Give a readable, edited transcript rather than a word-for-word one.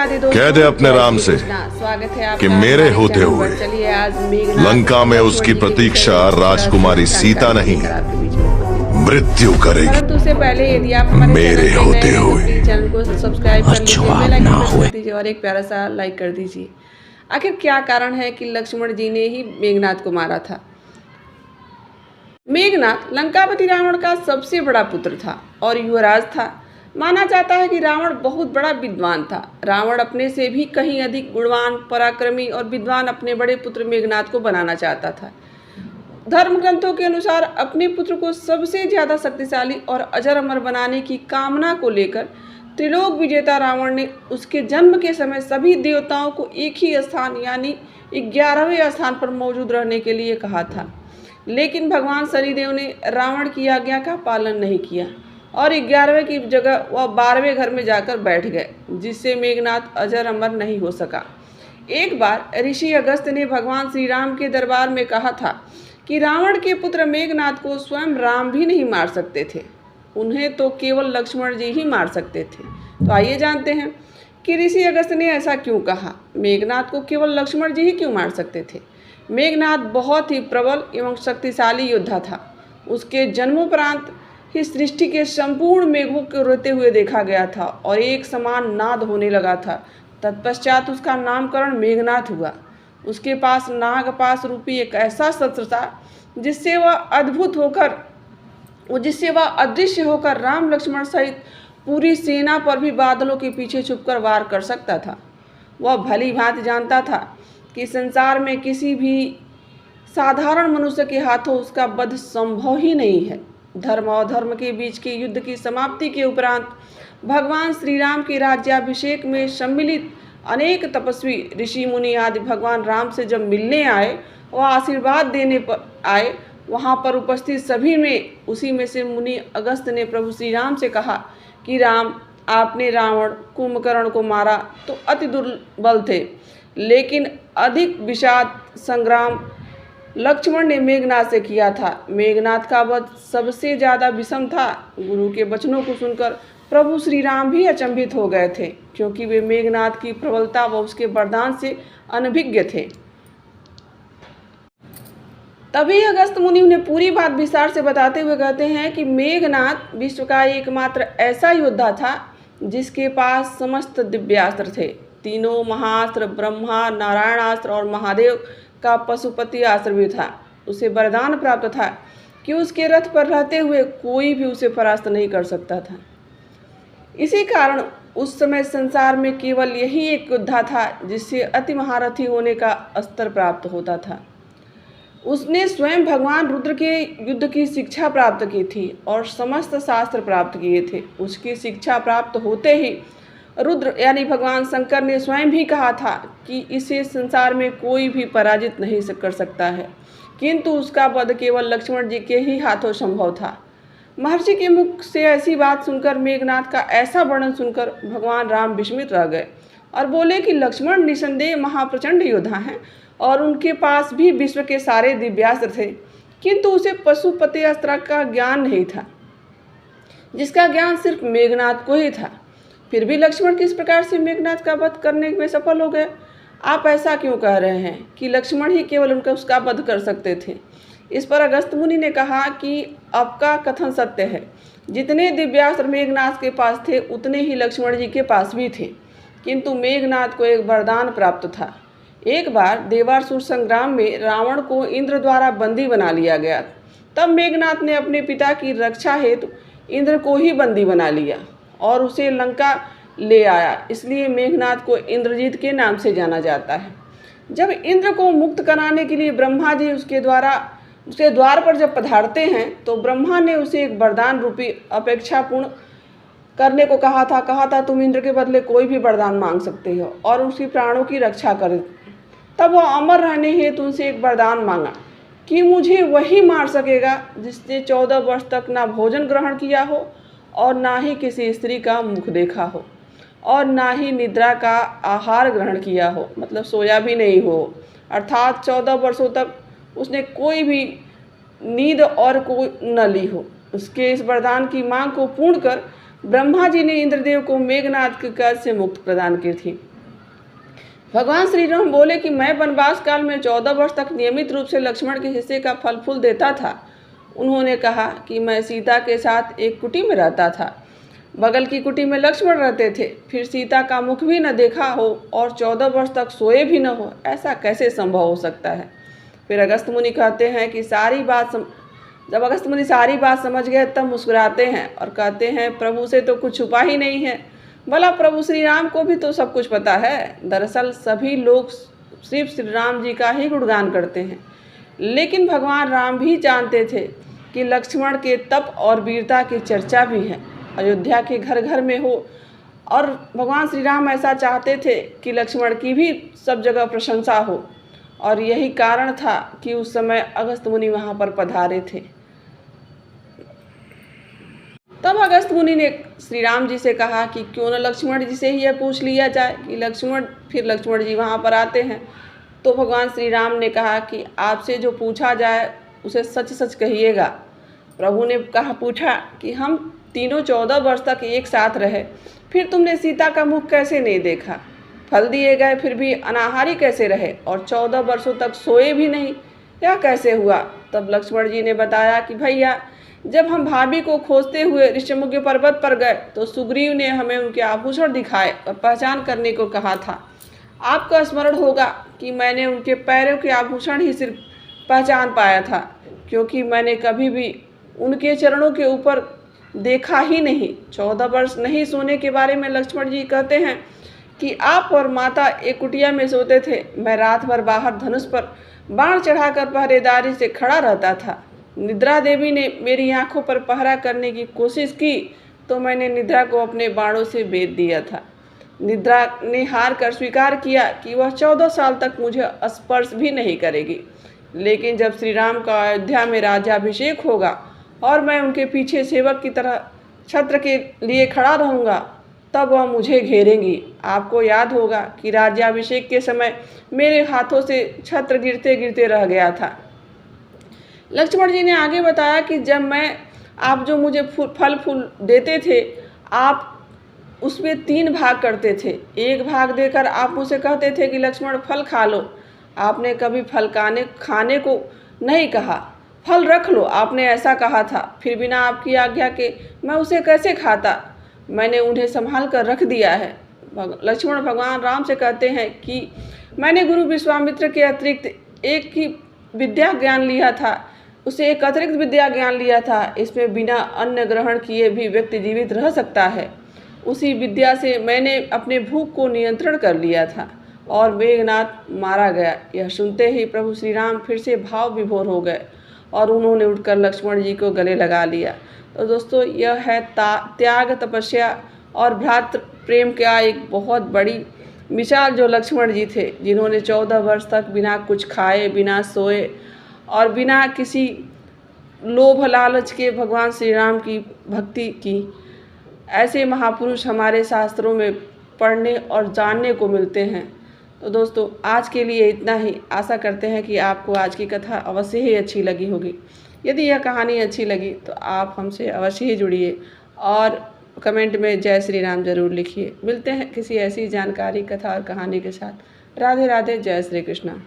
कह दे अपने राम से स्वागत है कि मेरे होते हुए चलिए आज लंका में उसकी प्रतीक्षा राजकुमारी सीता नहीं मृत्यु करेगी, परंतु उससे पहले यदि आप हमारे मेरे चैनल पे होते नए हैं तो हुए। प्लीज चैनल को सब्सक्राइब कर लीजिए, जवाब बेल आइकन ना प्रेस हुए। कर दीजिए और एक प्यारा सा लाइक कर दीजिए। आखिर क्या कारण है कि लक्ष्मण जी ने ही मेघनाद को मारा था? मेघनाद लंकापति रावण का सबसे बड़ा पुत्र था और युवराज था। माना जाता है कि रावण बहुत बड़ा विद्वान था। रावण अपने से भी कहीं अधिक गुणवान, पराक्रमी और विद्वान अपने बड़े पुत्र मेघनाद को बनाना चाहता था। धर्म ग्रंथों के अनुसार अपने पुत्र को सबसे ज्यादा शक्तिशाली और अजर अमर बनाने की कामना को लेकर त्रिलोक विजेता रावण ने उसके जन्म के समय सभी देवताओं को एक ही स्थान यानी 11वें स्थान पर मौजूद रहने के लिए कहा था। लेकिन भगवान शनिदेव ने रावण की आज्ञा का पालन नहीं किया और 11वें की जगह वह 12वें घर में जाकर बैठ गए, जिससे मेघनाद अजर अमर नहीं हो सका। एक बार ऋषि अगस्त्य ने भगवान श्री राम के दरबार में कहा था कि रावण के पुत्र मेघनाद को स्वयं राम भी नहीं मार सकते थे, उन्हें तो केवल लक्ष्मण जी ही मार सकते थे। तो आइए जानते हैं कि ऋषि अगस्त्य ने ऐसा क्यों कहा। मेघनाद को केवल लक्ष्मण जी ही क्यों मार सकते थे? मेघनाद बहुत ही प्रबल एवं शक्तिशाली योद्धा था। उसके जन्मोपरांत ही सृष्टि के संपूर्ण मेघों को रोते हुए देखा गया था और एक समान नाद होने लगा था। तत्पश्चात उसका नामकरण मेघनाद हुआ। उसके पास नागपाश रूपी एक ऐसा शस्त्र था जिससे वह अदृश्य होकर राम लक्ष्मण सहित पूरी सेना पर भी बादलों के पीछे छुपकर वार कर सकता था। वह भली भांति जानता था कि संसार में किसी भी साधारण मनुष्य के हाथों उसका वध संभव ही नहीं है। धर्म और धर्म के बीच के युद्ध की समाप्ति के उपरांत भगवान श्री राम के राज्याभिषेक में सम्मिलित अनेक तपस्वी ऋषि मुनि आदि भगवान राम से जब मिलने आए व आशीर्वाद देने पर आए, वहाँ पर उपस्थित सभी में उसी में से मुनि अगस्त्य ने प्रभु श्री राम से कहा कि राम, आपने रावण कुंभकर्ण को मारा तो अति दुर्बल थे, लेकिन अधिक विषाद संग्राम लक्ष्मण ने मेघनाद से किया था। मेघनाद का वध सबसे ज्यादा विषम था। गुरु के वचनों को सुनकर प्रभु श्री राम भी अचंभित हो गए थे, क्योंकि वे मेघनाद की प्रबलता व उसके वरदान से अनभिज्ञ थे। तभी अगस्त्य मुनि उन्हें पूरी बात विस्तार से बताते हुए कहते हैं कि मेघनाद विश्व का एकमात्र ऐसा योद्धा था जिसके पास समस्त दिव्यास्त्र थे। तीनों महाअस्त्र, ब्रह्मा, नारायणास्त्र और महादेव का पशुपति अस्त्र भी था। उसे वरदान प्राप्त था कि उसके रथ पर रहते हुए कोई भी उसे परास्त नहीं कर सकता था। इसी कारण उस समय संसार में केवल यही एक योद्धा था जिससे अति महारथी होने का स्तर प्राप्त होता था। उसने स्वयं भगवान रुद्र के युद्ध की शिक्षा प्राप्त की थी और समस्त शास्त्र प्राप्त किए थे। उसकी शिक्षा प्राप्त होते ही रुद्र यानी भगवान शंकर ने स्वयं भी कहा था कि इसे संसार में कोई भी पराजित नहीं कर सकता है, किंतु उसका वध केवल लक्ष्मण जी के ही हाथों संभव था। महर्षि के मुख से ऐसी बात सुनकर, मेघनाद का ऐसा वर्णन सुनकर भगवान राम विस्मित रह गए और बोले कि लक्ष्मण निसंदेह महाप्रचंड योद्धा हैं और उनके पास भी विश्व के सारे दिव्यास्त्र थे, किंतु उसे पशुपति अस्त्र का ज्ञान नहीं था, जिसका ज्ञान सिर्फ मेघनाद को ही था। फिर भी लक्ष्मण किस प्रकार से मेघनाद का वध करने में सफल हो गए? आप ऐसा क्यों कह रहे हैं कि लक्ष्मण ही केवल उसका वध कर सकते थे? इस पर अगस्त्य मुनि ने कहा कि आपका कथन सत्य है। जितने दिव्यास्त्र मेघनाद के पास थे उतने ही लक्ष्मण जी के पास भी थे, किंतु मेघनाद को एक वरदान प्राप्त था। एक बार देवासुर संग्राम में रावण को इंद्र द्वारा बंदी बना लिया गया। तब मेघनाद ने अपने पिता की रक्षा हेतु इंद्र को ही बंदी बना लिया और उसे लंका ले आया। इसलिए मेघनाद को इंद्रजीत के नाम से जाना जाता है। जब इंद्र को मुक्त कराने के लिए ब्रह्मा जी उसके द्वार पर जब पधारते हैं तो ब्रह्मा ने उसे एक वरदान रूपी अपेक्षा पूर्ण करने को कहा था तुम इंद्र के बदले कोई भी वरदान मांग सकते हो और उसकी प्राणों की रक्षा कर। तब वह अमर रहने हेतु उनसे एक वरदान मांगा कि मुझे वही मार सकेगा जिसने 14 वर्ष तक ना भोजन ग्रहण किया हो और ना ही किसी स्त्री का मुख देखा हो और ना ही निद्रा का आहार ग्रहण किया हो, मतलब सोया भी नहीं हो, अर्थात 14 वर्षों तक उसने कोई भी नींद और कोई न ली हो। उसके इस वरदान की मांग को पूर्ण कर ब्रह्मा जी ने इंद्रदेव को मेघनाद के कैद से मुक्त प्रदान की थी। भगवान श्री राम बोले कि मैं वनवास काल में 14 वर्ष तक नियमित रूप से लक्ष्मण के हिस्से का फल फूल देता था। उन्होंने कहा कि मैं सीता के साथ एक कुटी में रहता था, बगल की कुटी में लक्ष्मण रहते थे, फिर सीता का मुख भी न देखा हो और 14 वर्ष तक सोए भी न हो, ऐसा कैसे संभव हो सकता है। फिर अगस्त मुनि कहते हैं कि जब अगस्त मुनि सारी बात समझ गए तब मुस्कुराते हैं और कहते हैं प्रभु से तो कुछ छुपा ही नहीं है, भला प्रभु श्री राम को भी तो सब कुछ पता है। दरअसल सभी लोग सिर्फ श्री राम जी का ही गुणगान करते हैं, लेकिन भगवान राम भी जानते थे कि लक्ष्मण के तप और वीरता की चर्चा भी है, अयोध्या के घर घर में हो, और भगवान श्री राम ऐसा चाहते थे कि लक्ष्मण की भी सब जगह प्रशंसा हो, और यही कारण था कि उस समय अगस्त मुनि वहाँ पर पधारे थे। तब अगस्त मुनि ने श्री राम जी से कहा कि क्यों न लक्ष्मण जी से ही यह पूछ लिया जाए कि लक्ष्मण जी वहाँ पर आते हैं। तो भगवान श्री राम ने कहा कि आपसे जो पूछा जाए उसे सच सच कहिएगा। प्रभु ने पूछा कि हम तीनों 14 वर्ष तक एक साथ रहे, फिर तुमने सीता का मुख कैसे नहीं देखा, फल दिए गए फिर भी अनाहारी कैसे रहे और 14 वर्षों तक सोए भी नहीं, यह कैसे हुआ। तब लक्ष्मण जी ने बताया कि भैया, जब हम भाभी को खोजते हुए ऋषिमुख पर्वत पर गए तो सुग्रीव ने हमें उनके आभूषण दिखाए और पहचान करने को कहा था। आपका स्मरण होगा कि मैंने उनके पैरों के आभूषण ही सिर्फ पहचान पाया था, क्योंकि मैंने कभी भी उनके चरणों के ऊपर देखा ही नहीं। 14 वर्ष नहीं सोने के बारे में लक्ष्मण जी कहते हैं कि आप और माता एक कुटिया में सोते थे, मैं रात भर बाहर धनुष पर बाण चढ़ाकर पहरेदारी से खड़ा रहता था। निद्रा देवी ने मेरी आंखों पर पहरा करने की कोशिश की तो मैंने निद्रा को अपने बाणों से बेध दिया था। निद्रा ने हार कर स्वीकार किया कि वह 14 साल तक मुझे स्पर्श भी नहीं करेगी, लेकिन जब श्री राम का अयोध्या में राज्याभिषेक होगा और मैं उनके पीछे सेवक की तरह छत्र के लिए खड़ा रहूँगा, तब वह मुझे घेरेंगी। आपको याद होगा कि राज्याभिषेक के समय मेरे हाथों से छत्र गिरते गिरते रह गया था। लक्ष्मण जी ने आगे बताया कि जब आप जो मुझे फल फूल देते थे, आप उसमें 3 भाग करते थे। एक भाग देकर आप मुझसे कहते थे कि लक्ष्मण फल खा लो। आपने कभी फल खाने को नहीं कहा, फल रख लो आपने ऐसा कहा था। फिर बिना आपकी आज्ञा के मैं उसे कैसे खाता, मैंने उन्हें संभाल कर रख दिया है। लक्ष्मण भगवान राम से कहते हैं कि मैंने गुरु विश्वामित्र के अतिरिक्त एक ही विद्या ज्ञान लिया था, उसे एक अतिरिक्त विद्या ज्ञान लिया था। इसमें बिना अन्न ग्रहण किए भी व्यक्ति जीवित रह सकता है। उसी विद्या से मैंने अपने भूख को नियंत्रण कर लिया था और मेघनाद मारा गया। यह सुनते ही प्रभु श्री राम फिर से भाव विभोर हो गए और उन्होंने उठकर लक्ष्मण जी को गले लगा लिया। तो दोस्तों, यह है त्याग, तपस्या और भ्रातृ प्रेम का एक बहुत बड़ी मिसाल जो लक्ष्मण जी थे, जिन्होंने 14 वर्ष तक बिना कुछ खाए, बिना सोए और बिना किसी लोभ लालच के भगवान श्री राम की भक्ति की। ऐसे महापुरुष हमारे शास्त्रों में पढ़ने और जानने को मिलते हैं। तो दोस्तों, आज के लिए इतना ही। आशा करते हैं कि आपको आज की कथा अवश्य ही अच्छी लगी होगी। यदि यह कहानी अच्छी लगी तो आप हमसे अवश्य ही जुड़िए और कमेंट में जय श्री राम जरूर लिखिए। मिलते हैं किसी ऐसी जानकारी, कथा और कहानी के साथ। राधे राधे, जय श्री कृष्णा।